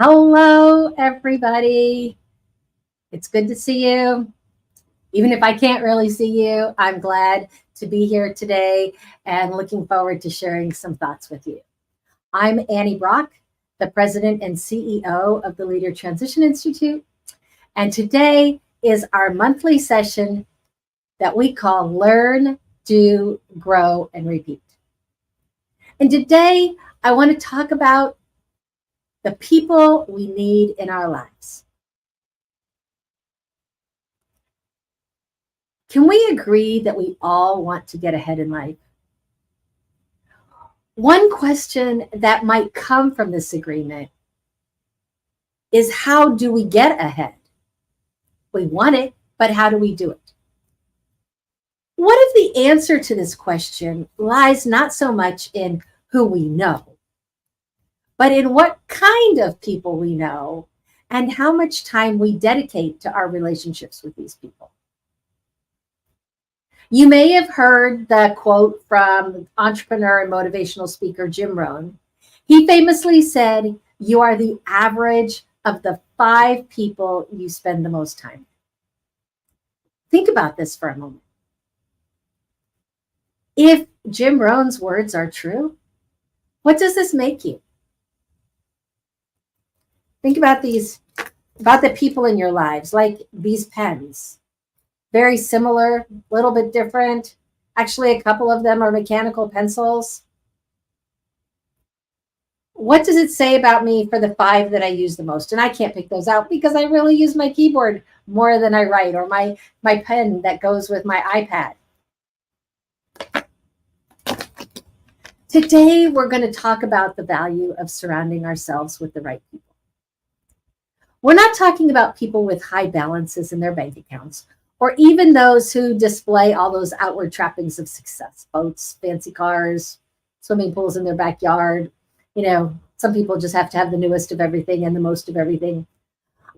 Hello, everybody. It's good to see you. Even if I can't really see you, I'm glad to be here today and looking forward to sharing some thoughts with you. I'm Annie Brock, the president and CEO of the Leader Transition Institute. And today is our monthly session that we call Learn, Do, Grow, and Repeat. And today I want to talk about the people we need in our lives. Can we agree that we all want to get ahead in life? One question that might come from this agreement is, how do we get ahead? We want it, but how do we do it? What if the answer to this question lies not so much in who we know, but in what kind of people we know and how much time we dedicate to our relationships with these people? You may have heard the quote from entrepreneur and motivational speaker Jim Rohn. He famously said, "You are the average of the 5 people you spend the most time with." Think about this for a moment. If Jim Rohn's words are true, what does this make you? Think about the people in your lives, like these pens. Very similar, a little bit different. Actually, a couple of them are mechanical pencils. What does it say about me for the 5 that I use the most? And I can't pick those out because I really use my keyboard more than I write, or my pen that goes with my iPad. Today, we're going to talk about the value of surrounding ourselves with the right people. We're not talking about people with high balances in their bank accounts, or even those who display all those outward trappings of success: boats, fancy cars, swimming pools in their backyard. Some people just have to have the newest of everything and the most of everything.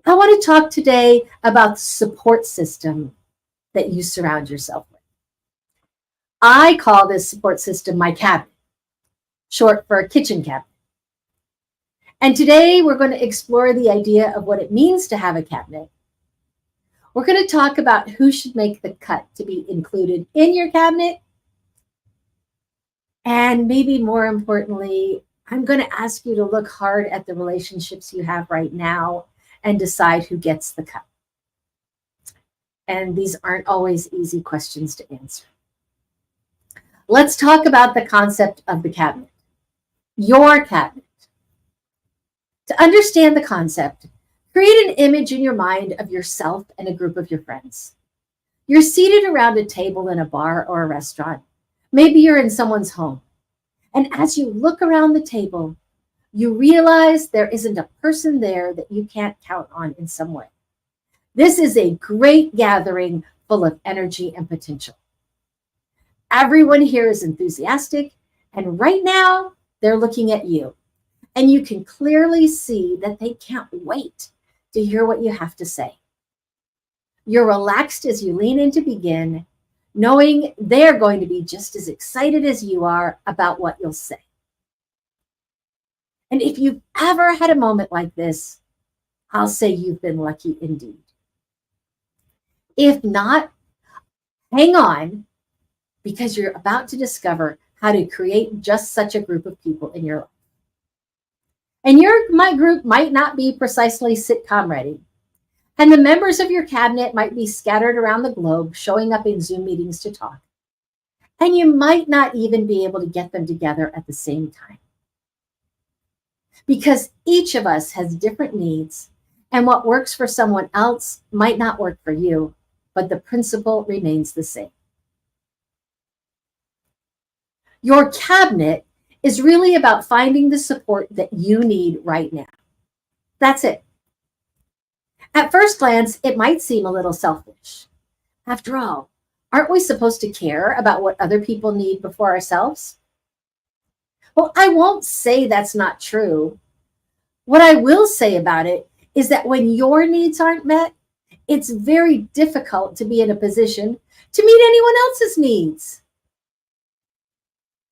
I want to talk today about the support system that you surround yourself with. I call this support system my cabinet, short for kitchen cabinet. And today we're going to explore the idea of what it means to have a cabinet. We're going to talk about who should make the cut to be included in your cabinet. And maybe more importantly, I'm going to ask you to look hard at the relationships you have right now and decide who gets the cut. And these aren't always easy questions to answer. Let's talk about the concept of the cabinet, your cabinet. To understand the concept, create an image in your mind of yourself and a group of your friends. You're seated around a table in a bar or a restaurant. Maybe you're in someone's home. And as you look around the table, you realize there isn't a person there that you can't count on in some way. This is a great gathering full of energy and potential. Everyone here is enthusiastic, and right now they're looking at you. And you can clearly see that they can't wait to hear what you have to say. You're relaxed as you lean in to begin, knowing they're going to be just as excited as you are about what you'll say. And if you've ever had a moment like this, I'll say you've been lucky indeed. If not, hang on, because you're about to discover how to create just such a group of people in your life. And my group might not be precisely sitcom ready. And the members of your cabinet might be scattered around the globe, showing up in Zoom meetings to talk. And you might not even be able to get them together at the same time. Because each of us has different needs, and what works for someone else might not work for you, but the principle remains the same. Your cabinet is really about finding the support that you need right now. That's it. At first glance, it might seem a little selfish. After all, aren't we supposed to care about what other people need before ourselves? Well, I won't say that's not true. What I will say about it is that when your needs aren't met, it's very difficult to be in a position to meet anyone else's needs.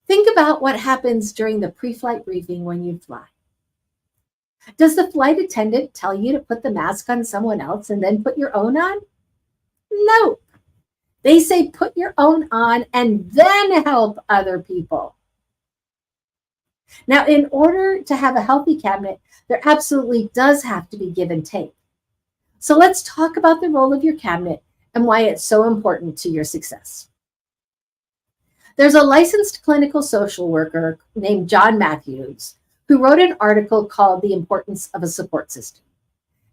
Think about what happens during the pre-flight briefing when you fly. Does the flight attendant tell you to put the mask on someone else and then put your own on? No. They say put your own on and then help other people. Now, in order to have a healthy cabinet, there absolutely does have to be give and take. So let's talk about the role of your cabinet and why it's so important to your success. There's a licensed clinical social worker named John Matthews who wrote an article called The Importance of a Support System.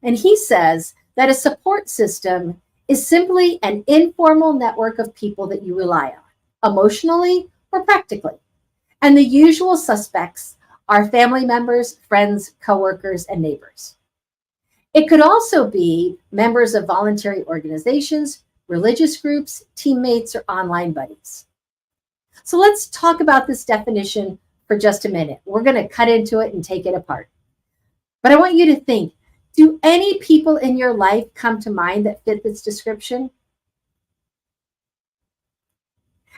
And he says that a support system is simply an informal network of people that you rely on, emotionally or practically. And the usual suspects are family members, friends, coworkers, and neighbors. It could also be members of voluntary organizations, religious groups, teammates, or online buddies. So let's talk about this definition for just a minute. We're going to cut into it and take it apart. But I want you to think, do any people in your life come to mind that fit this description?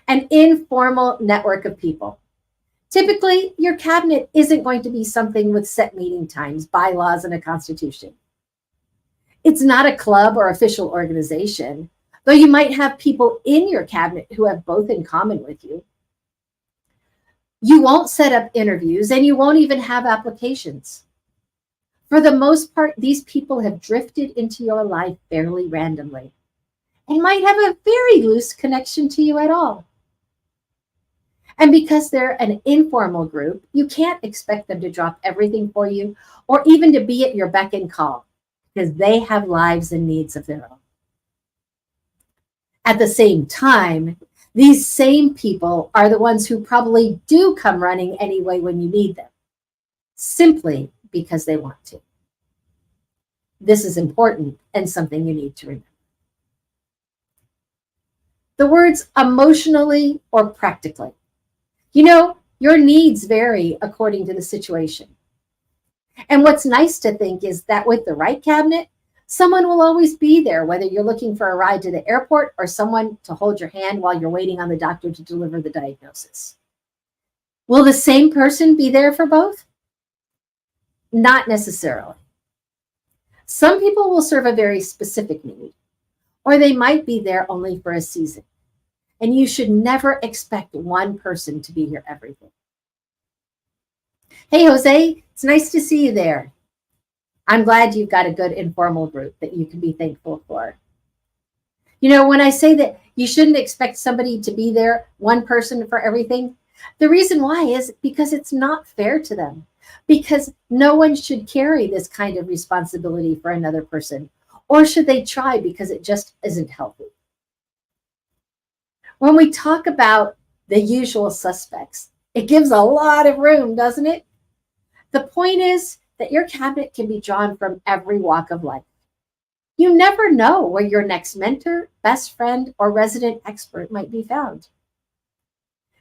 An informal network of people. Typically, your cabinet isn't going to be something with set meeting times, bylaws, and a constitution. It's not a club or official organization, though you might have people in your cabinet who have both in common with you. You won't set up interviews, and you won't even have applications. For the most part, these people have drifted into your life fairly randomly and might have a very loose connection to you at all. And because they're an informal group, you can't expect them to drop everything for you or even to be at your beck and call because they have lives and needs of their own. At the same time, these same people are the ones who probably do come running anyway when you need them, simply because they want to. This is important and something you need to remember. The words emotionally or practically. You know, your needs vary according to the situation. And what's nice to think is that with the right cabinet, someone will always be there, whether you're looking for a ride to the airport or someone to hold your hand while you're waiting on the doctor to deliver the diagnosis. Will the same person be there for both? Not necessarily. Some people will serve a very specific need, or they might be there only for a season. And you should never expect one person to be your everything. Hey, Jose, it's nice to see you there. I'm glad you've got a good informal group that you can be thankful for. You know, when I say that you shouldn't expect somebody to be there, one person for everything, the reason why is because it's not fair to them. Because no one should carry this kind of responsibility for another person, or should they try because it just isn't healthy. When we talk about the usual suspects, it gives a lot of room, doesn't it? The point is that your cabinet can be drawn from every walk of life. You never know where your next mentor, best friend, or resident expert might be found.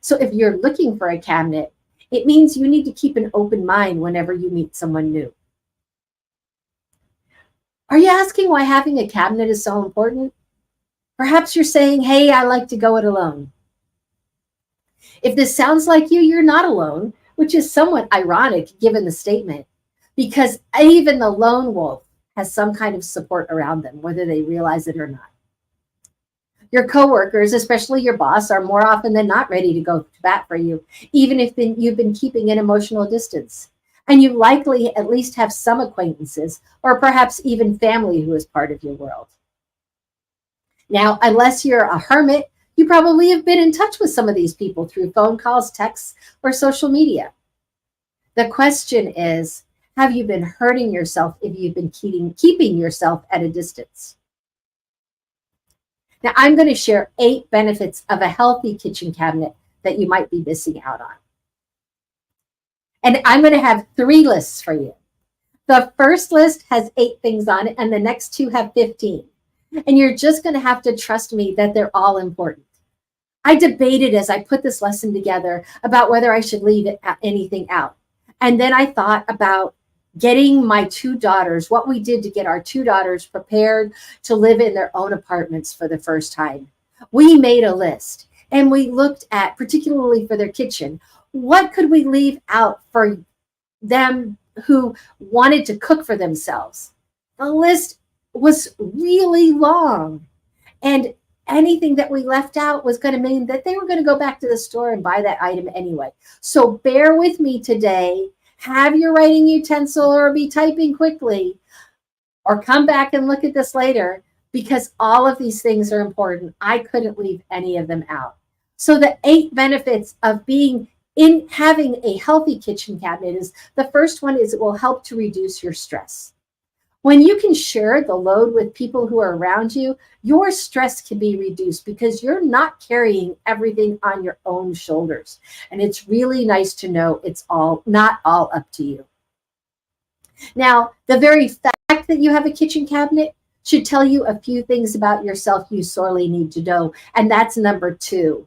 So if you're looking for a cabinet, it means you need to keep an open mind whenever you meet someone new. Are you asking why having a cabinet is so important? Perhaps you're saying, hey, I like to go it alone. If this sounds like you, you're not alone, which is somewhat ironic given the statement, because even the lone wolf has some kind of support around them, whether they realize it or not. Your coworkers, especially your boss, are more often than not ready to go to bat for you, even if you've been keeping an emotional distance. And you likely at least have some acquaintances, or perhaps even family who is part of your world. Now, unless you're a hermit, you probably have been in touch with some of these people through phone calls, texts, or social media. The question is, have you been hurting yourself if you've been keeping yourself at a distance? Now, I'm going to share 8 benefits of a healthy kitchen cabinet that you might be missing out on. And I'm going to have 3 lists for you. The first list has 8 things on it, and the next 2 have 15. And you're just going to have to trust me that they're all important. I debated as I put this lesson together about whether I should leave anything out. And then I thought about getting my 2 daughters, what we did to get our 2 daughters prepared to live in their own apartments for the first time. We made a list and we looked at, particularly for their kitchen, what could we leave out for them who wanted to cook for themselves. The list was really long. And anything that we left out was going to mean that they were going to go back to the store and buy that item anyway. So bear with me today. Have your writing utensil or be typing quickly, or come back and look at this later, because all of these things are important. I couldn't leave any of them out. So the 8 benefits of having a healthy kitchen cabinet is, the first one is it will help to reduce your stress. When you can share the load with people who are around you, your stress can be reduced because you're not carrying everything on your own shoulders. And it's really nice to know it's not all up to you. Now, the very fact that you have a kitchen cabinet should tell you a few things about yourself you sorely need to know. And that's number 2.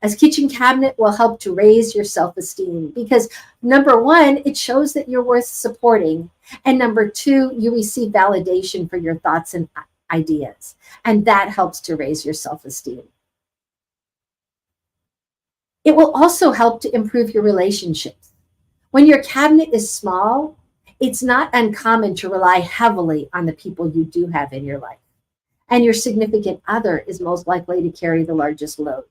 A kitchen cabinet will help to raise your self-esteem because, number 1, it shows that you're worth supporting. And number 2, you receive validation for your thoughts and ideas. And that helps to raise your self-esteem. It will also help to improve your relationships. When your cabinet is small, it's not uncommon to rely heavily on the people you do have in your life. And your significant other is most likely to carry the largest load.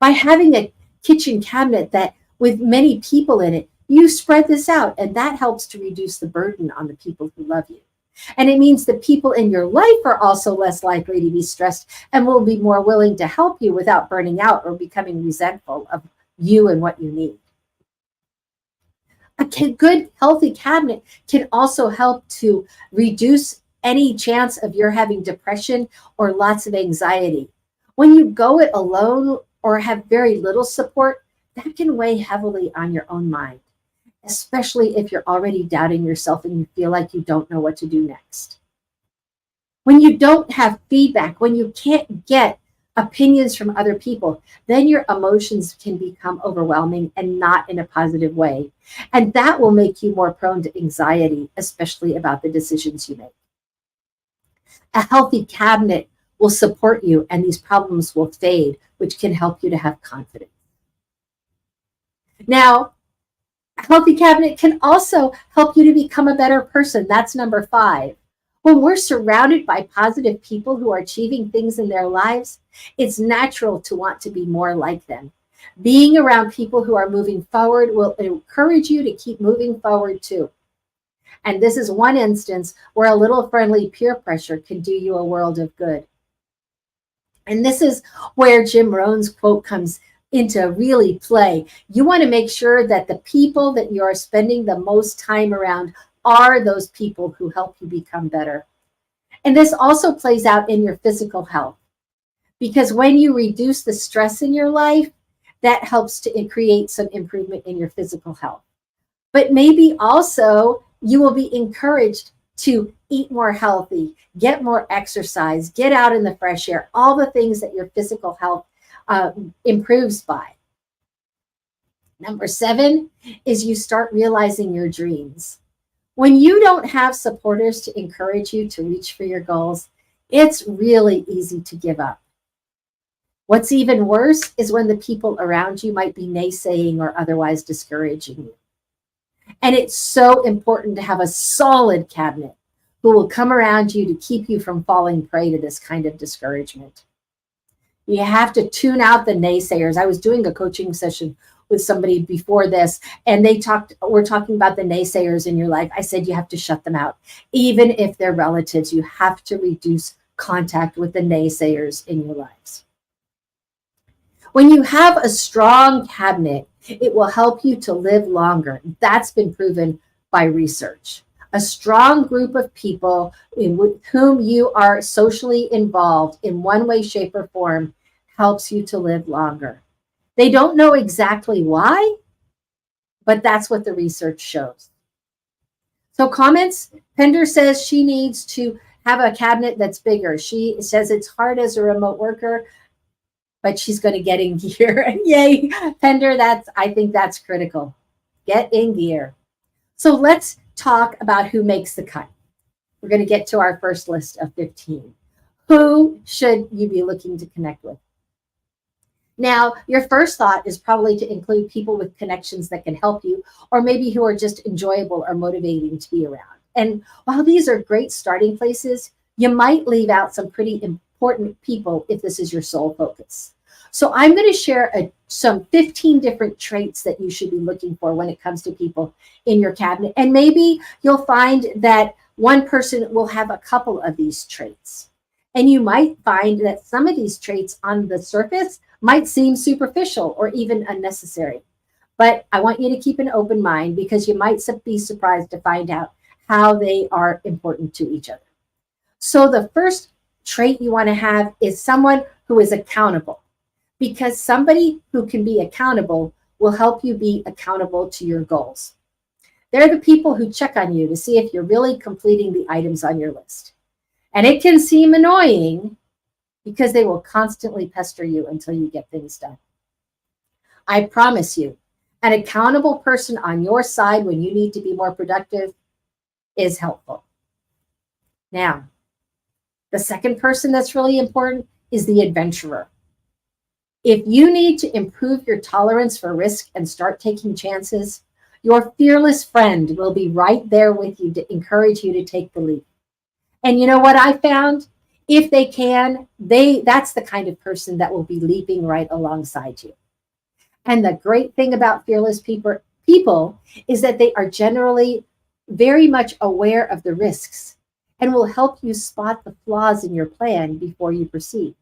By having a kitchen cabinet that with many people in it, you spread this out, and that helps to reduce the burden on the people who love you. And it means that people in your life are also less likely to be stressed and will be more willing to help you without burning out or becoming resentful of you and what you need. A good, healthy cabinet can also help to reduce any chance of your having depression or lots of anxiety. When you go it alone or have very little support, that can weigh heavily on your own mind, especially if you're already doubting yourself and you feel like you don't know what to do next. When you don't have feedback, when you can't get opinions from other people, then your emotions can become overwhelming and not in a positive way. And that will make you more prone to anxiety, especially about the decisions you make. A healthy cabinet will support you and these problems will fade, which can help you to have confidence. Now, a healthy cabinet can also help you to become a better person. That's number 5. When we're surrounded by positive people who are achieving things in their lives, it's natural to want to be more like them. Being around people who are moving forward will encourage you to keep moving forward too. And this is one instance where a little friendly peer pressure can do you a world of good. And this is where Jim Rohn's quote comes into really play. You want to make sure that the people that you are spending the most time around are those people who help you become better. And this also plays out in your physical health, because when you reduce the stress in your life, that helps to create some improvement in your physical health. But maybe also you will be encouraged to eat more healthy, get more exercise, get out in the fresh air, all the things that your physical health improves by. Number 7 is you start realizing your dreams. When you don't have supporters to encourage you to reach for your goals, it's really easy to give up. What's even worse is when the people around you might be naysaying or otherwise discouraging you. And it's so important to have a solid cabinet who will come around you to keep you from falling prey to this kind of discouragement. You have to tune out the naysayers. I was doing a coaching session with somebody before this, and we're talking about the naysayers in your life. I said you have to shut them out. Even if they're relatives, you have to reduce contact with the naysayers in your lives. When you have a strong cabinet, it will help you to live longer. That's been proven by research. A strong group of people with whom you are socially involved in one way, shape, or form helps you to live longer. They don't know exactly why, but that's what the research shows. So comments, Pender says she needs to have a cabinet that's bigger. She says it's hard as a remote worker, but she's going to get in gear. Yay, Pender, I think that's critical. Get in gear. So let's talk about who makes the cut. We're going to get to our first list of 15. Who should you be looking to connect with? Now, your first thought is probably to include people with connections that can help you, or maybe who are just enjoyable or motivating to be around. And while these are great starting places, you might leave out some pretty important people if this is your sole focus. So I'm going to share some 15 different traits that you should be looking for when it comes to people in your cabinet. And maybe you'll find that one person will have a couple of these traits. And you might find that some of these traits on the surface might seem superficial or even unnecessary. But I want you to keep an open mind because you might be surprised to find out how they are important to each other. So the first trait you want to have is someone who is accountable, because somebody who can be accountable will help you be accountable to your goals. They're the people who check on you to see if you're really completing the items on your list. And it can seem annoying because they will constantly pester you until you get things done. I promise you, an accountable person on your side when you need to be more productive is helpful. Now, the second person that's really important is the adventurer. If you need to improve your tolerance for risk and start taking chances, your fearless friend will be right there with you to encourage you to take the leap. And you know what I found? If they can, that's the kind of person that will be leaping right alongside you. And the great thing about fearless people is that they are generally very much aware of the risks and will help you spot the flaws in your plan before you proceed.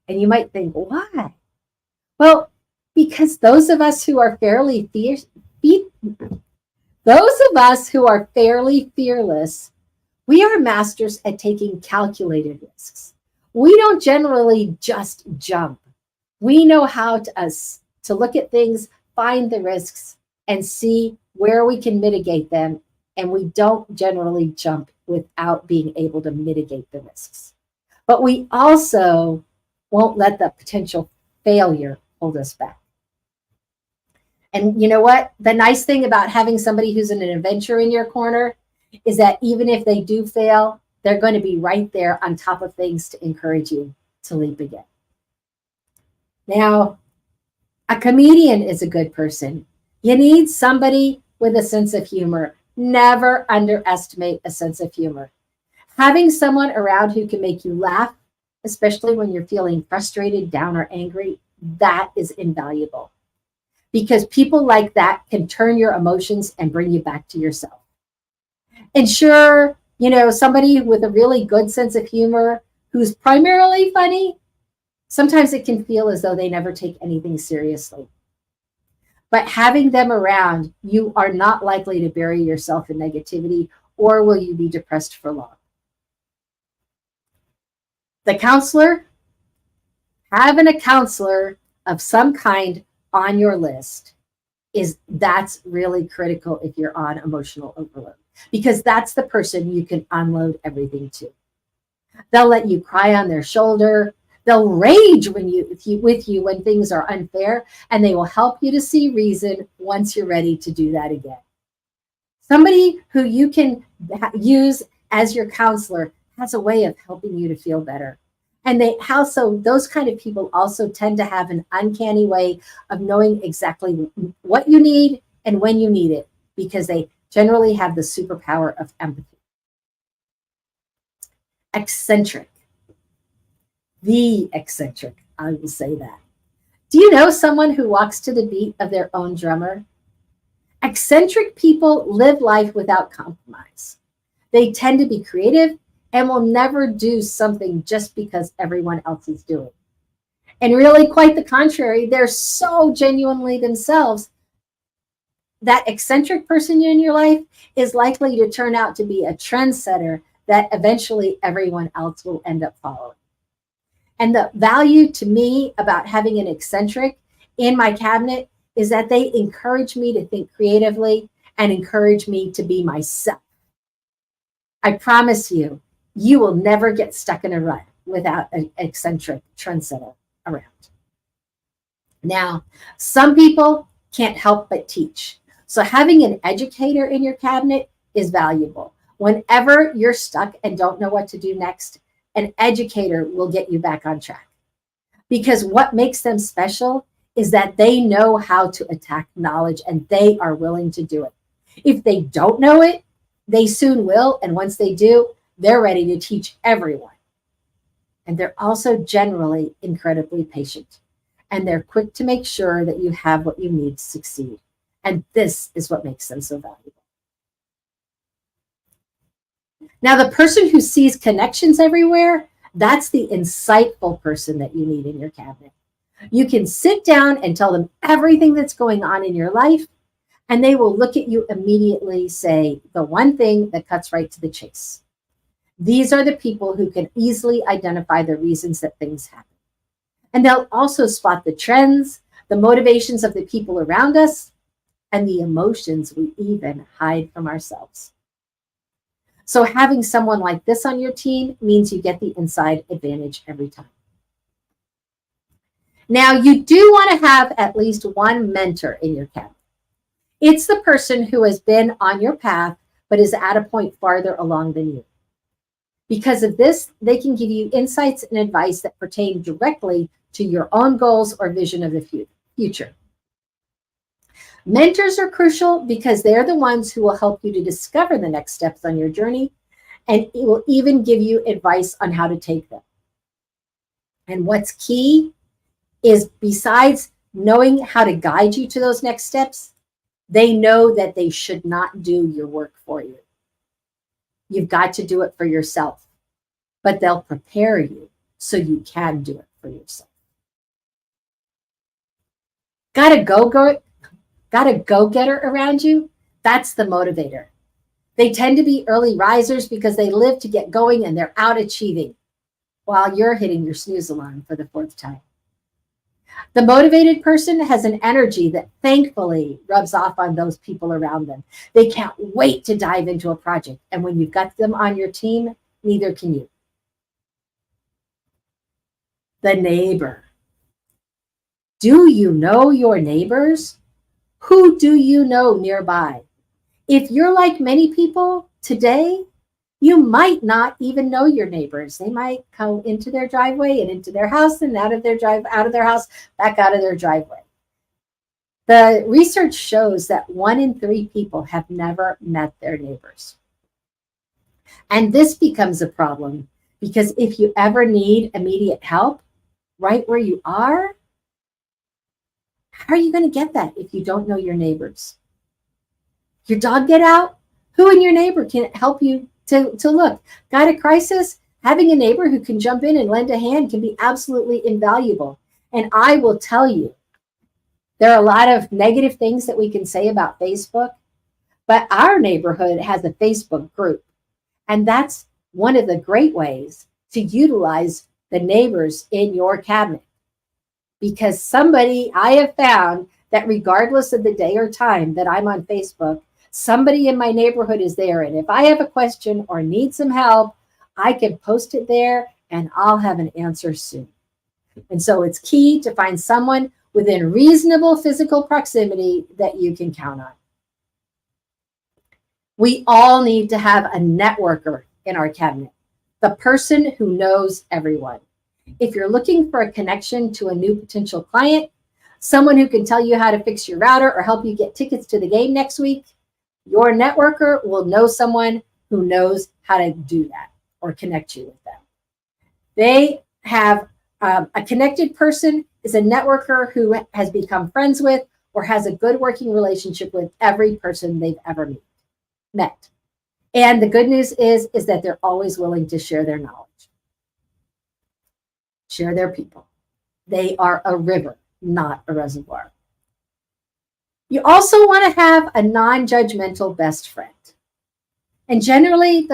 And you might think, why? Well, because those of us who are fairly fearless, we are masters at taking calculated risks. We don't generally just jump. We know how to look at things, find the risks, and see where we can mitigate them. And we don't generally jump without being able to mitigate the risks. But we also won't let the potential failure hold us back. And you know what? The nice thing about having somebody who's an adventurer in your corner is that even if they do fail, they're going to be right there on top of things to encourage you to leap again. Now, a comedian is a good person. You need somebody with a sense of humor. Never underestimate a sense of humor. Having someone around who can make you laugh, especially when you're feeling frustrated, down, or angry, that is invaluable. Because people like that can turn your emotions and bring you back to yourself. And sure, somebody with a really good sense of humor who's primarily funny, sometimes it can feel as though they never take anything seriously. But having them around, you are not likely to bury yourself in negativity, or will you be depressed for long. The counselor, having a counselor of some kind on your list that's really critical if you're on emotional overload, because that's the person you can unload everything to. They'll let you cry on their shoulder. They'll rage with you when things are unfair, and they will help you to see reason once you're ready to do that again. Somebody who you can use as your counselor has a way of helping you to feel better. And those kind of people also tend to have an uncanny way of knowing exactly what you need and when you need it, because they generally have the superpower of empathy. Eccentric. The eccentric, I will say that. Do you know someone who walks to the beat of their own drummer? Eccentric people live life without compromise. They tend to be creative and will never do something just because everyone else is doing it. And really, quite the contrary, they're so genuinely themselves. That eccentric person in your life is likely to turn out to be a trendsetter that eventually everyone else will end up following. And the value to me about having an eccentric in my cabinet is that they encourage me to think creatively and encourage me to be myself. I promise you, you will never get stuck in a rut without an eccentric trendsetter around. Now, some people can't help but teach. So having an educator in your cabinet is valuable. Whenever you're stuck and don't know what to do next, an educator will get you back on track. because what makes them special is that they know how to attack knowledge and they are willing to do it. If they don't know it, they soon will. And once they do, they're ready to teach everyone. And they're also generally incredibly patient. And they're quick to make sure that you have what you need to succeed. And this is what makes them so valuable. Now, the person who sees connections everywhere, that's the insightful person that you need in your cabinet. You can sit down and tell them everything that's going on in your life, and they will look at you immediately, say the one thing that cuts right to the chase. These are the people who can easily identify the reasons that things happen. And they'll also spot the trends, the motivations of the people around us, and the emotions we even hide from ourselves. So having someone like this on your team means you get the inside advantage every time. Now, you do want to have at least one mentor in your cabinet. It's the person who has been on your path, but is at a point farther along than you. Because of this, they can give you insights and advice that pertain directly to your own goals or vision of the future. Mentors are crucial because they're the ones who will help you to discover the next steps on your journey, and it will even give you advice on how to take them. And what's key is, besides knowing how to guide you to those next steps, they know that they should not do your work for you. You've got to do it for yourself, but they'll prepare you so you can do it for yourself. Got a go-getter around you? That's the motivator. They tend to be early risers because they live to get going and they're out achieving while you're hitting your snooze alarm for the 4th time. The motivated person has an energy that thankfully rubs off on those people around them. They can't wait to dive into a project. And when you've got them on your team, neither can you. The neighbor. Do you know your neighbors? Who do you know nearby? If you're like many people today, you might not even know your neighbors. They might come into their driveway and into their house and out of their house, back out of their driveway. The research shows that 1 in 3 people have never met their neighbors. And this becomes a problem because if you ever need immediate help right where you are, how are you going to get that if you don't know your neighbors? Your dog get out? Who in your neighbor can help you to look? Got a crisis? Having a neighbor who can jump in and lend a hand can be absolutely invaluable. And I will tell you, there are a lot of negative things that we can say about Facebook, but our neighborhood has a Facebook group. And that's one of the great ways to utilize the neighbors in your cabinet. Because I have found that regardless of the day or time that I'm on Facebook, somebody in my neighborhood is there. And if I have a question or need some help, I can post it there and I'll have an answer soon. And so it's key to find someone within reasonable physical proximity that you can count on. We all need to have a networker in our cabinet, the person who knows everyone. If you're looking for a connection to a new potential client, someone who can tell you how to fix your router or help you get tickets to the game next week, your networker will know someone who knows how to do that or connect you with them. They have a connected person is a networker who has become friends with or has a good working relationship with every person they've ever met. And the good news is that they're always willing to share their knowledge, share their people. They are a river, not a reservoir. You also want to have a non-judgmental best friend. And generally,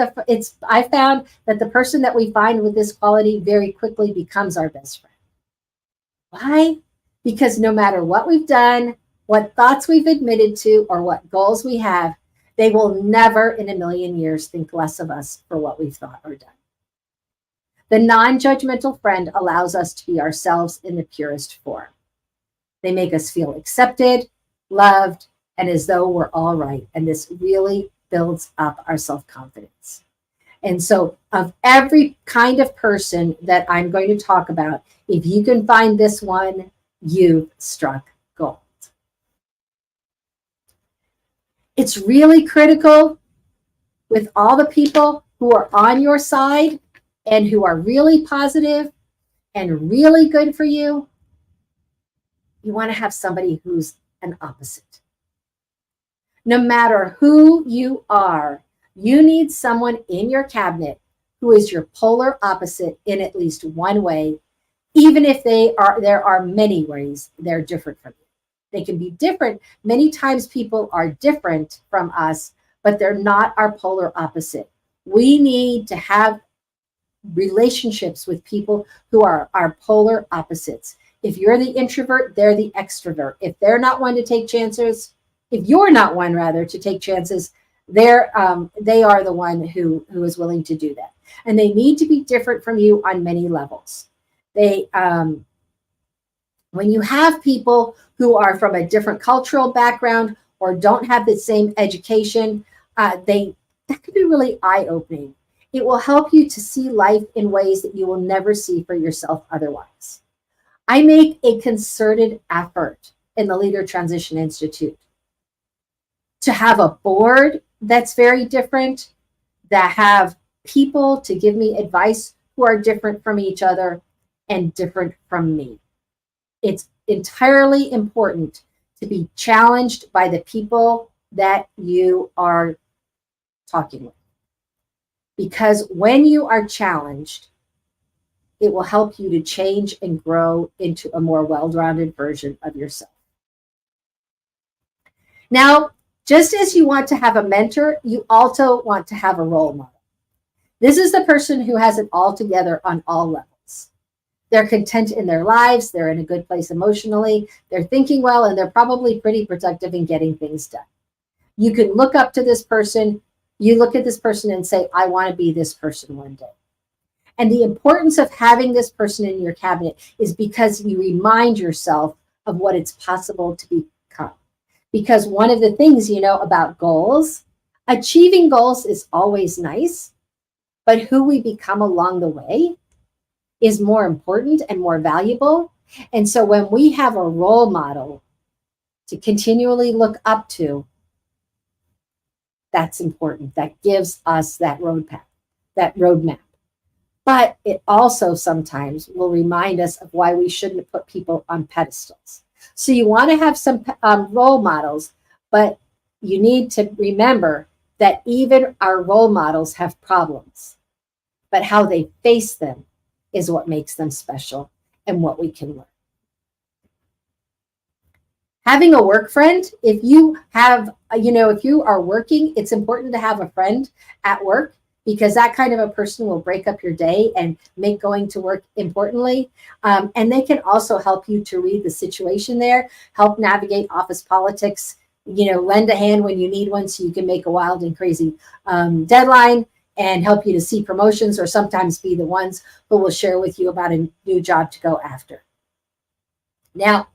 I found that the person that we find with this quality very quickly becomes our best friend. Why? Because no matter what we've done, what thoughts we've admitted to, or what goals we have, they will never in a million years think less of us for what we've thought or done. The non-judgmental friend allows us to be ourselves in the purest form. They make us feel accepted, loved, and as though we're all right. And this really builds up our self-confidence. And so, of every kind of person that I'm going to talk about, if you can find this one, you've struck gold. It's really critical with all the people who are on your side and who are really positive and really good for you. You want to have somebody who's an opposite. No matter who you are, you need someone in your cabinet who is your polar opposite in at least one way, even if there are many ways they're different from you. They can be different. Many times people are different from us, but they're not our polar opposite. We need to have relationships with people who are our polar opposites. If you're the introvert, they're the extrovert. If they're not one to take chances, if you're not one rather to take chances, they are the one who is willing to do that. And they need to be different from you on many levels. When you have people who are from a different cultural background or don't have the same education, that can be really eye-opening. It will help you to see life in ways that you will never see for yourself otherwise. I make a concerted effort in the Leader Transition Institute to have a board that's very different, that have people to give me advice who are different from each other and different from me. It's entirely important to be challenged by the people that you are talking with. Because when you are challenged, it will help you to change and grow into a more well-rounded version of yourself. Now, just as you want to have a mentor, you also want to have a role model. This is the person who has it all together on all levels. They're content in their lives, they're in a good place emotionally, they're thinking well, and they're probably pretty productive in getting things done. You can look up to this person, you look at this person and say, I want to be this person one day. And the importance of having this person in your cabinet is because you remind yourself of what it's possible to become. Because one of the things about goals, achieving goals is always nice, but who we become along the way is more important and more valuable. And so when we have a role model to continually look up to, that's important. That gives us that roadmap. But it also sometimes will remind us of why we shouldn't put people on pedestals. So you want to have some role models, but you need to remember that even our role models have problems, but how they face them is what makes them special and what we can learn. Having a work friend, if you are working, it's important to have a friend at work, because that kind of a person will break up your day and make going to work importantly. And they can also help you to read the situation there, help navigate office politics, lend a hand when you need one so you can make a wild and crazy deadline, and help you to see promotions, or sometimes be the ones who will share with you about a new job to go after. Now,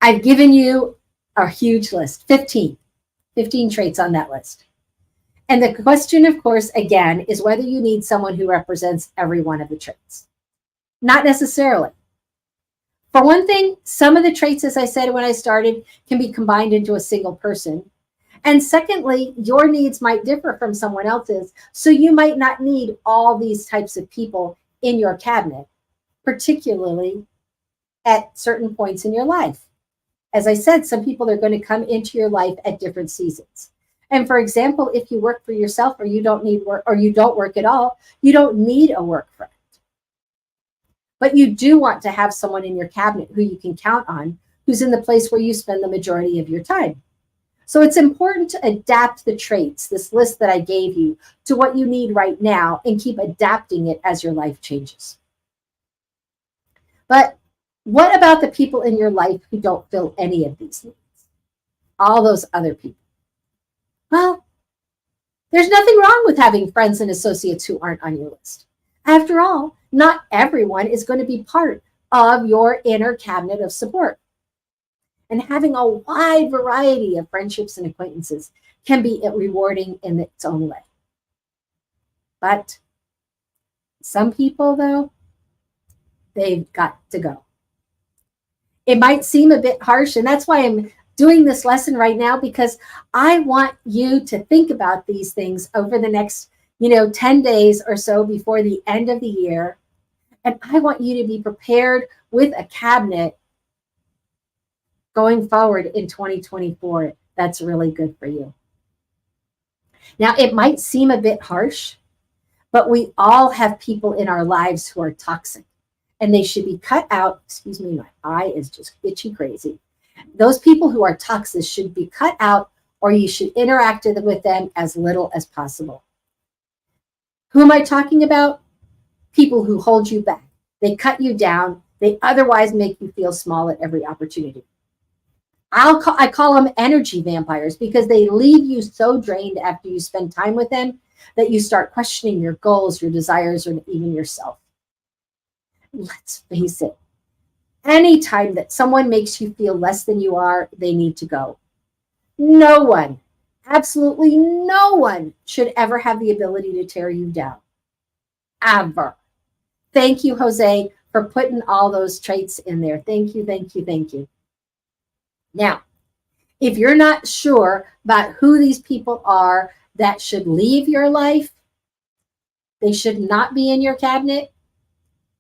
I've given you a huge list, 15 traits on that list. And the question, of course, again, is whether you need someone who represents every one of the traits. Not necessarily. For one thing, some of the traits, as I said when I started, can be combined into a single person. And secondly, your needs might differ from someone else's, so you might not need all these types of people in your cabinet, particularly at certain points in your life. As I said, some people are going to come into your life at different seasons. And for example, if you work for yourself, or you don't need work, or you don't work at all, you don't need a work friend. But you do want to have someone in your cabinet who you can count on, who's in the place where you spend the majority of your time. So it's important to adapt the traits, this list that I gave you, to what you need right now, and keep adapting it as your life changes. But what about the people in your life who don't fill any of these needs? All those other people. Well, there's nothing wrong with having friends and associates who aren't on your list. After all, not everyone is going to be part of your inner cabinet of support. And having a wide variety of friendships and acquaintances can be rewarding in its own way. But some people, though, they've got to go. It might seem a bit harsh, and that's why I'm doing this lesson right now, because I want you to think about these things over the next, 10 days or so before the end of the year. And I want you to be prepared with a cabinet going forward in 2024 that's really good for you. Now, it might seem a bit harsh, but we all have people in our lives who are toxic, and they should be cut out. Excuse me, my eye is just itchy crazy. Those people who are toxic should be cut out, or you should interact with them as little as possible. Who am I talking about? People who hold you back. They cut you down. They otherwise make you feel small at every opportunity. I call them energy vampires, because they leave you so drained after you spend time with them that you start questioning your goals, your desires, or even yourself. Let's face it. Anytime that someone makes you feel less than you are, they need to go. No one, absolutely no one, should ever have the ability to tear you down. Ever. Thank you, Jose, for putting all those traits in there. Thank you, thank you, thank you. Now, if you're not sure about who these people are that should leave your life, they should not be in your cabinet.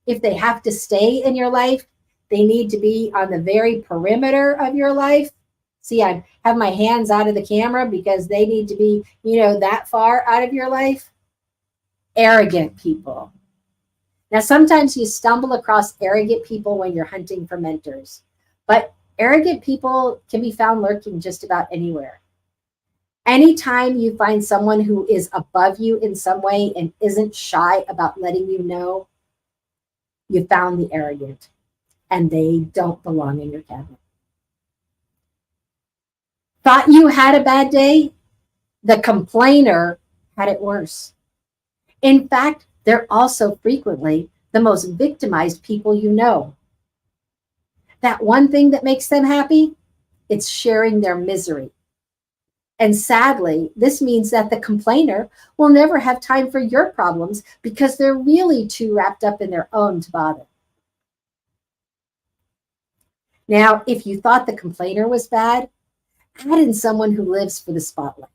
If they have to stay in your life, they need to be on the very perimeter of your life. See, I have my hands out of the camera because they need to be, that far out of your life. Arrogant people. Now, sometimes you stumble across arrogant people when you're hunting for mentors, but arrogant people can be found lurking just about anywhere. Anytime you find someone who is above you in some way and isn't shy about letting you know, you found the arrogant, and they don't belong in your cabinet. Thought you had a bad day? The complainer had it worse. In fact, they're also frequently the most victimized people you know. That one thing that makes them happy? It's sharing their misery. And sadly, this means that the complainer will never have time for your problems because they're really too wrapped up in their own to bother. Now, if you thought the complainer was bad, add in someone who lives for the spotlight.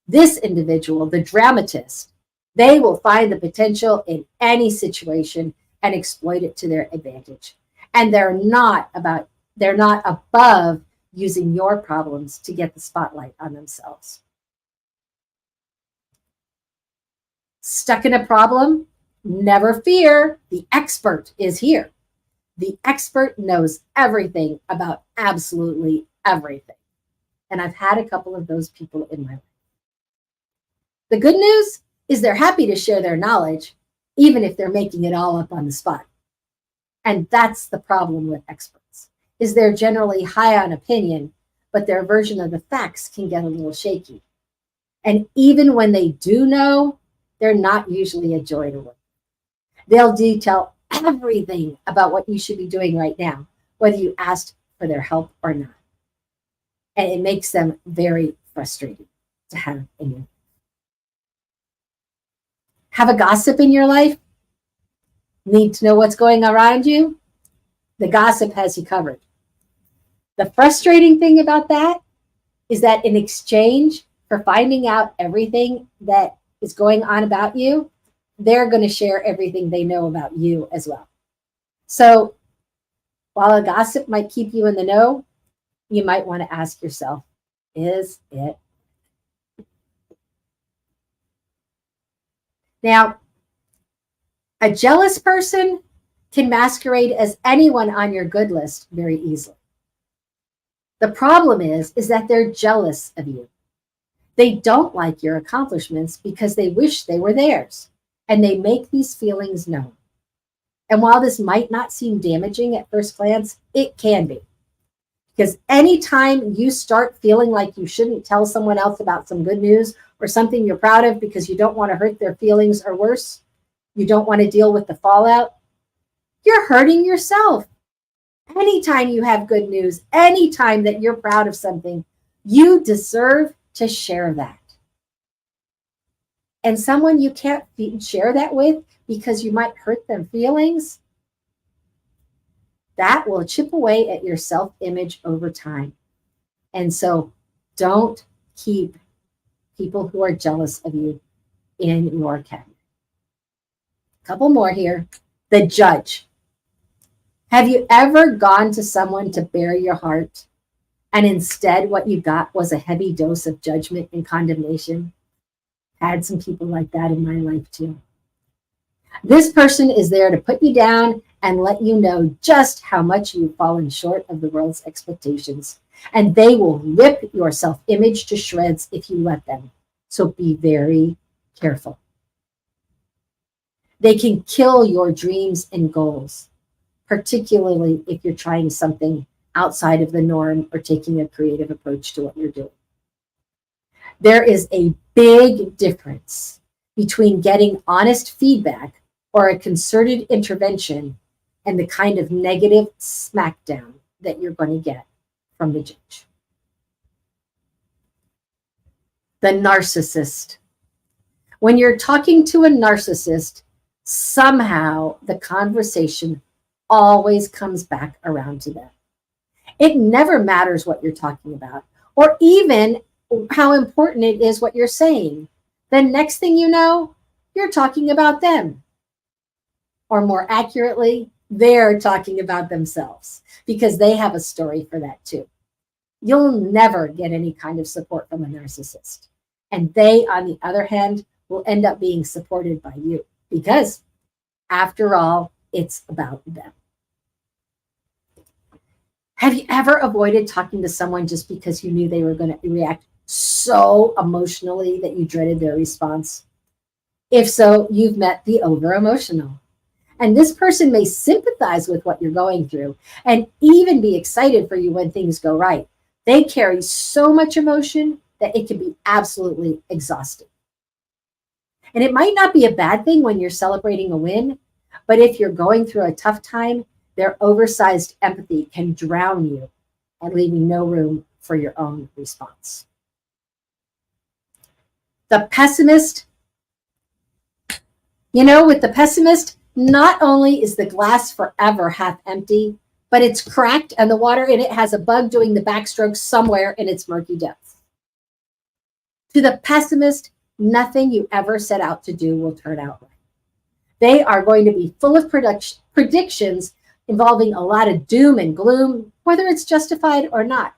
This individual, the dramatist, they will find the potential in any situation and exploit it to their advantage. And they're not above using your problems to get the spotlight on themselves. Stuck in a problem? Never fear, the expert is here. The expert knows everything about absolutely everything. And I've had a couple of those people in my life. The good news is they're happy to share their knowledge, even if they're making it all up on the spot. And that's the problem with experts, is they're generally high on opinion, but their version of the facts can get a little shaky. And even when they do know, they're not usually a joy to work. They'll detail everything about what you should be doing right now, whether you asked for their help or not. And it makes them very frustrating to have in your life. Have a gossip in your life? Need to know what's going around you? The gossip has you covered. The frustrating thing about that is that in exchange for finding out everything that is going on about you, they're going to share everything they know about you as well. So while a gossip might keep you in the know, you might want to ask yourself, is it? Now, a jealous person can masquerade as anyone on your good list very easily. The problem is that they're jealous of you. They don't like your accomplishments because they wish they were theirs, and they make these feelings known. And while this might not seem damaging at first glance, it can be. Because anytime you start feeling like you shouldn't tell someone else about some good news or something you're proud of because you don't want to hurt their feelings, or worse, you don't want to deal with the fallout, you're hurting yourself. Anytime you have good news, anytime that you're proud of something, you deserve to share that. and someone you can't share that with because you might hurt their feelings, that will chip away at your self-image over time. And so don't keep people who are jealous of you in your cabinet. A couple more here. The judge. Have you ever gone to someone to bare your heart, and instead what you got was a heavy dose of judgment and condemnation? Had some people like that in my life too. This person is there to put you down and let you know just how much you've fallen short of the world's expectations. And they will rip your self-image to shreds if you let them. So be very careful. They can kill your dreams and goals, particularly if you're trying something outside of the norm or taking a creative approach to what you're doing. There is a big difference between getting honest feedback or a concerted intervention and the kind of negative smackdown that you're going to get from the judge. The narcissist. When you're talking to a narcissist, somehow the conversation always comes back around to them. It never matters what you're talking about, or even how important it is what you're saying. The next thing you know, you're talking about them. Or more accurately, they're talking about themselves because they have a story for that too. You'll never get any kind of support from a narcissist. And they, on the other hand, will end up being supported by you because, after all, it's about them. Have you ever avoided talking to someone just because you knew they were going to react so emotionally that you dreaded their response? If so, you've met the over-emotional. And this person may sympathize with what you're going through and even be excited for you when things go right. They carry so much emotion that it can be absolutely exhausting. And it might not be a bad thing when you're celebrating a win, but if you're going through a tough time, their oversized empathy can drown you and leaving no room for your own response. The pessimist. With the pessimist, not only is the glass forever half empty, but it's cracked and the water in it has a bug doing the backstroke somewhere in its murky depths. To the pessimist, nothing you ever set out to do will turn out right. They are going to be full of predictions involving a lot of doom and gloom, whether it's justified or not.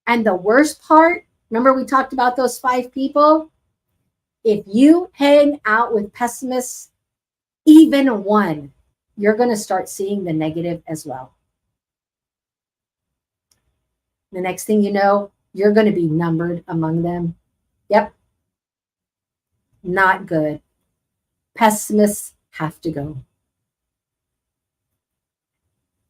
And the worst part, remember we talked about those 5 people? If you hang out with pessimists, even one, you're going to start seeing the negative as well. The next thing you know, you're going to be numbered among them. Yep. Not good. Pessimists have to go.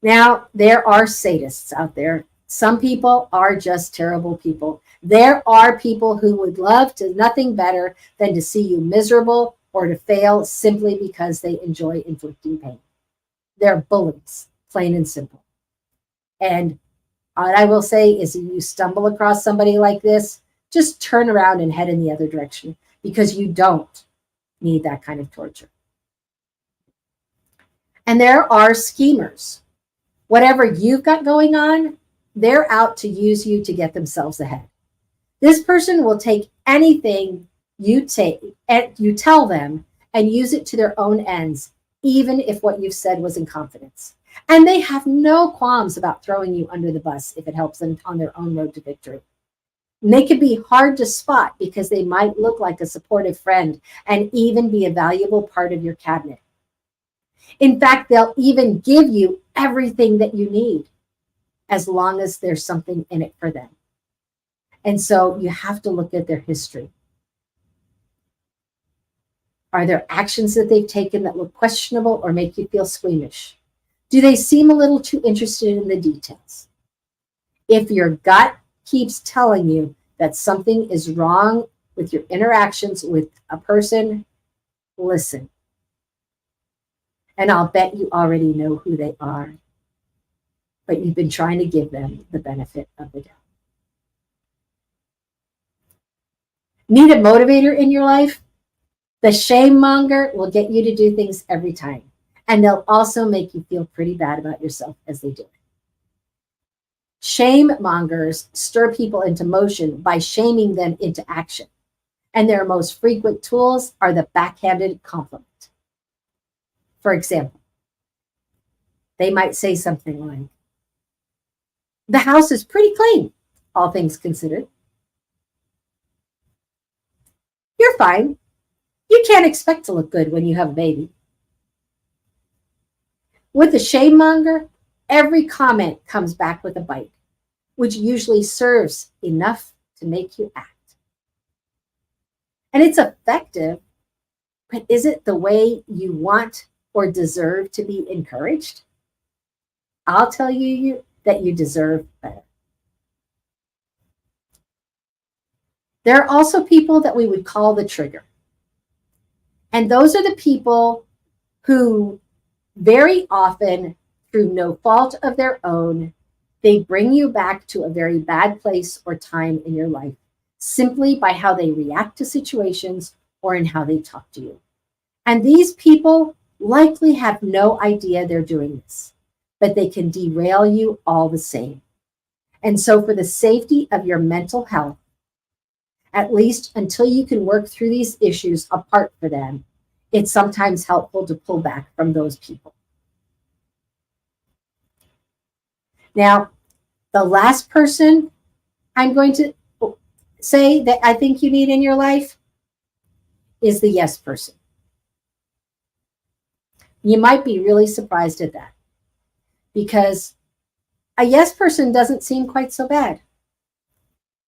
Now, there are sadists out there. Some people are just terrible people. There are people who would love to nothing better than to see you miserable or to fail simply because they enjoy inflicting pain. They're bullies, plain and simple. And what I will say is if you stumble across somebody like this, just turn around and head in the other direction because you don't need that kind of torture. And there are schemers. Whatever you've got going on, they're out to use you to get themselves ahead. This person will take anything you tell them and use it to their own ends, even if what you've said was in confidence. And they have no qualms about throwing you under the bus if it helps them on their own road to victory. And they can be hard to spot because they might look like a supportive friend and even be a valuable part of your cabinet. In fact, they'll even give you everything that you need as long as there's something in it for them. And so you have to look at their history. Are there actions that they've taken that look questionable or make you feel squeamish? Do they seem a little too interested in the details? If your gut keeps telling you that something is wrong with your interactions with a person, listen. And I'll bet you already know who they are, but you've been trying to give them the benefit of the doubt. Need a motivator in your life? The shame monger will get you to do things every time. And they'll also make you feel pretty bad about yourself as they do it. Shame mongers stir people into motion by shaming them into action. And their most frequent tools are the backhanded compliment. For example, they might say something like, "The house is pretty clean, all things considered." "You're fine. You can't expect to look good when you have a baby." With the shame monger, every comment comes back with a bite, which usually serves enough to make you act. And it's effective, but is it the way you want or deserve to be encouraged? I'll tell you that you deserve better. There are also people that we would call the trigger. And those are the people who very often, through no fault of their own, they bring you back to a very bad place or time in your life, simply by how they react to situations or in how they talk to you. And these people likely have no idea they're doing this, but they can derail you all the same. And so for the safety of your mental health, at least until you can work through these issues apart from them, it's sometimes helpful to pull back from those people. Now, the last person I'm going to say that I think you need in your life is the yes person. You might be really surprised at that, because a yes person doesn't seem quite so bad.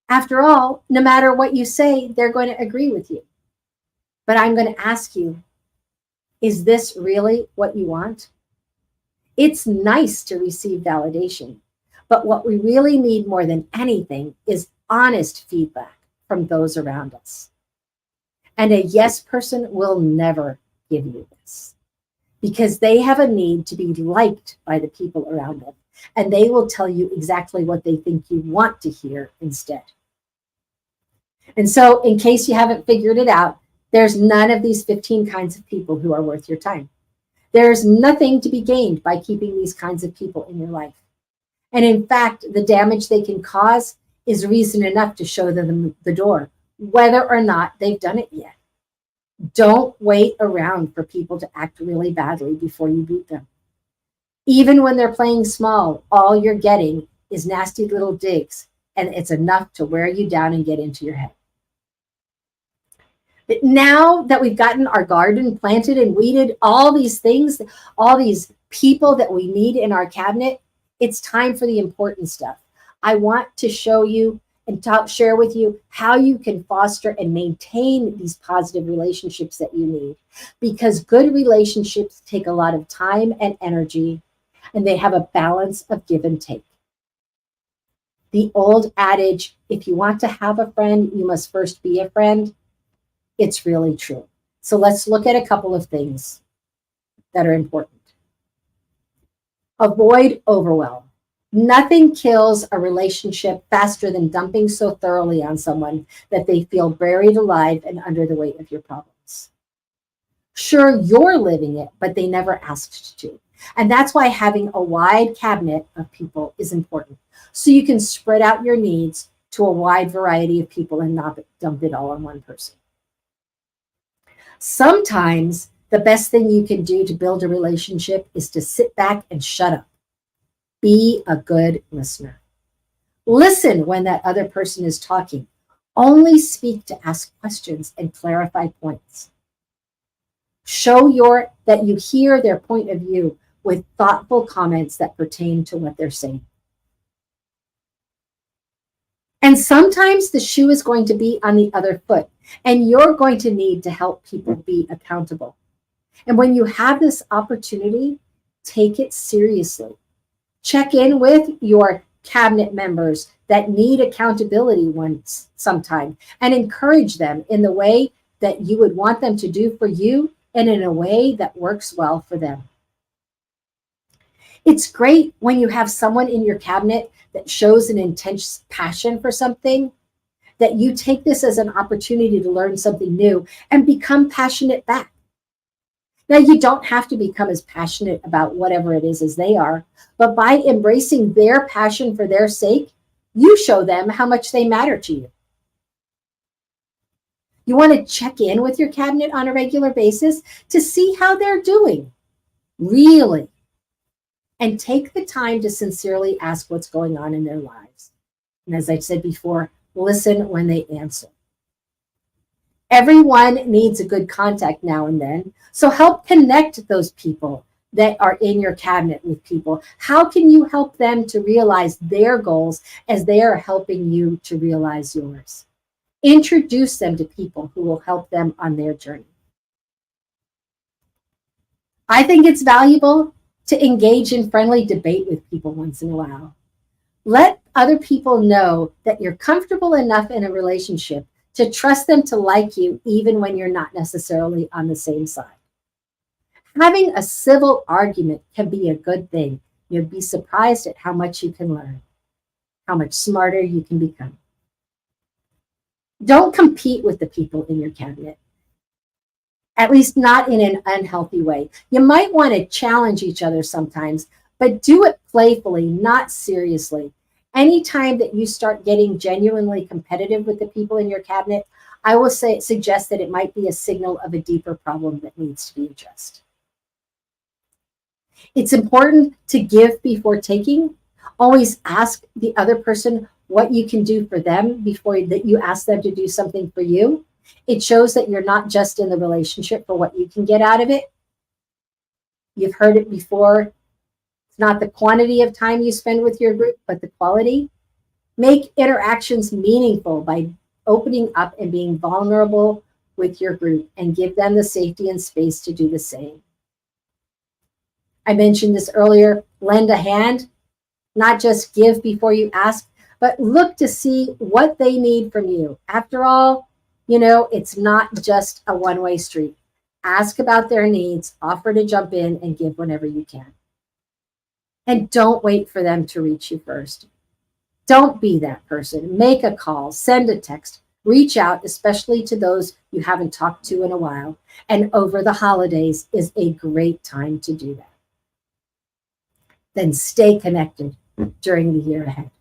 After all, no matter what you say, they're going to agree with you. But I'm going to ask you, is this really what you want? It's nice to receive validation, but what we really need more than anything is honest feedback from those around us. And a yes person will never give you this, because they have a need to be liked by the people around them, and they will tell you exactly what they think you want to hear instead. And so, in case you haven't figured it out, there's none of these 15 kinds of people who are worth your time. There's nothing to be gained by keeping these kinds of people in your life. And in fact, the damage they can cause is reason enough to show them the door, whether or not they've done it yet. Don't wait around for people to act really badly before you boot them. Even when they're playing small, all you're getting is nasty little digs, and it's enough to wear you down and get into your head. But now that we've gotten our garden planted and weeded, all these things, all these people that we need in our cabinet, it's time for the important stuff. I want to show you and share with you how you can foster and maintain these positive relationships that you need. Because good relationships take a lot of time and energy, and they have a balance of give and take. The old adage, if you want to have a friend, you must first be a friend, it's really true. So let's look at a couple of things that are important. Avoid overwhelm. Nothing kills a relationship faster than dumping so thoroughly on someone that they feel buried alive and under the weight of your problems. Sure, you're living it, but they never asked to. And that's why having a wide cabinet of people is important, so you can spread out your needs to a wide variety of people and not dump it all on one person. Sometimes the best thing you can do to build a relationship is to sit back and shut up. Be a good listener. Listen when that other person is talking. Only speak to ask questions and clarify points. Show that you hear their point of view with thoughtful comments that pertain to what they're saying. And sometimes the shoe is going to be on the other foot, and you're going to need to help people be accountable. And when you have this opportunity, take it seriously. Check in with your cabinet members that need accountability sometime, and encourage them in the way that you would want them to do for you, and in a way that works well for them. It's great when you have someone in your cabinet that shows an intense passion for something, that you take this as an opportunity to learn something new and become passionate back. Now, you don't have to become as passionate about whatever it is as they are, but by embracing their passion for their sake, you show them how much they matter to you. You want to check in with your cabinet on a regular basis to see how they're doing, really, and take the time to sincerely ask what's going on in their lives. And as I said before, listen when they answer. Everyone needs a good contact now and then, so help connect those people that are in your cabinet with people. How can you help them to realize their goals as they are helping you to realize yours? Introduce them to people who will help them on their journey. I think it's valuable to engage in friendly debate with people once in a while. Let other people know that you're comfortable enough in a relationship to trust them to like you even when you're not necessarily on the same side. Having a civil argument can be a good thing. You'd be surprised at how much you can learn, how much smarter you can become. Don't compete with the people in your cabinet, at least not in an unhealthy way. You might want to challenge each other sometimes, but do it playfully, not seriously. Anytime that you start getting genuinely competitive with the people in your cabinet, I will suggest that it might be a signal of a deeper problem that needs to be addressed. It's important to give before taking. Always ask the other person what you can do for them before that you ask them to do something for you. It shows that you're not just in the relationship for what you can get out of it. You've heard it before. It's not the quantity of time you spend with your group, but the quality. Make interactions meaningful by opening up and being vulnerable with your group, and give them the safety and space to do the same. I mentioned this earlier, lend a hand, not just give before you ask, but look to see what they need from you. After all, it's not just a one-way street. Ask about their needs, offer to jump in, and give whenever you can. And don't wait for them to reach you first. Don't be that person. Make a call, send a text, reach out, especially to those you haven't talked to in a while. And over the holidays is a great time to do that. Then stay connected during the year ahead.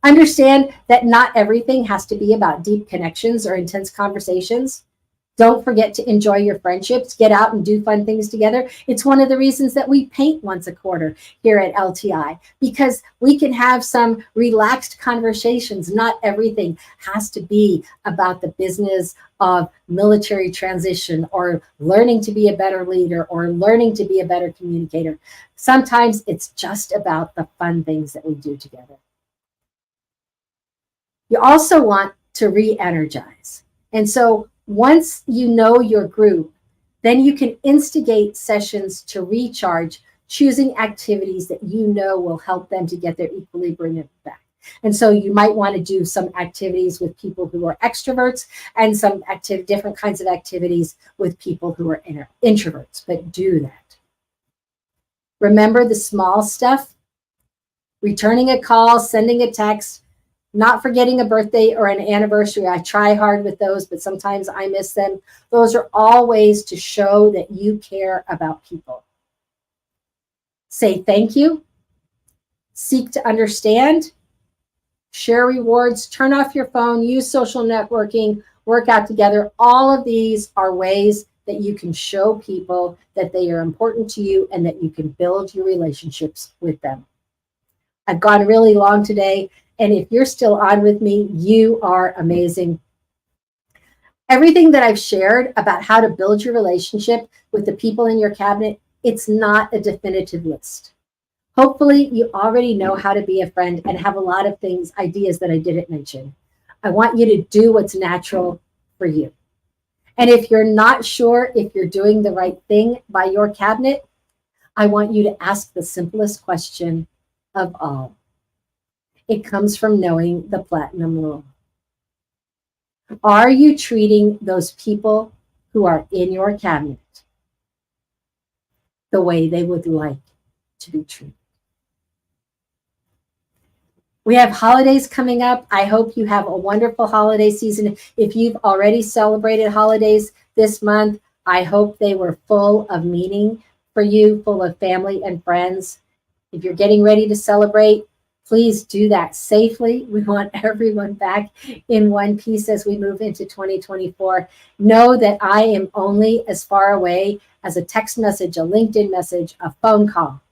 Understand that not everything has to be about deep connections or intense conversations. Don't forget to enjoy your friendships. Get out and do fun things together. It's one of the reasons that we paint once a quarter here at LTI, because we can have some relaxed conversations. Not everything has to be about the business of military transition or learning to be a better leader or learning to be a better communicator. Sometimes it's just about the fun things that we do together. You also want to re-energize. And so once you know your group, then you can instigate sessions to recharge, choosing activities that you know will help them to get their equilibrium back. And so you might want to do some activities with people who are extroverts and some different kinds of activities with people who are introverts, but do that. Remember the small stuff, returning a call, sending a text, not forgetting a birthday or an anniversary. I try hard with those, but sometimes I miss them. Those are all ways to show that you care about people. Say thank you, seek to understand, share rewards, turn off your phone, use social networking, work out together. All of these are ways that you can show people that they are important to you and that you can build your relationships with them. I've gone really long today, and if you're still on with me, you are amazing. Everything that I've shared about how to build your relationship with the people in your cabinet, it's not a definitive list. Hopefully, you already know how to be a friend and have a lot of ideas that I didn't mention. I want you to do what's natural for you. And if you're not sure if you're doing the right thing by your cabinet, I want you to ask the simplest question of all. It comes from knowing the platinum rule. Are you treating those people who are in your cabinet the way they would like to be treated? We have holidays coming up. I hope you have a wonderful holiday season. If you've already celebrated holidays this month, I hope they were full of meaning for you, full of family and friends. If you're getting ready to celebrate, please do that safely. We want everyone back in one piece as we move into 2024. Know that I am only as far away as a text message, a LinkedIn message, a phone call.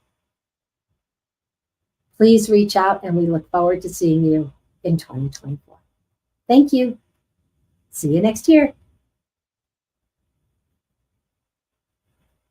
Please reach out, and we look forward to seeing you in 2024. Thank you. See you next year.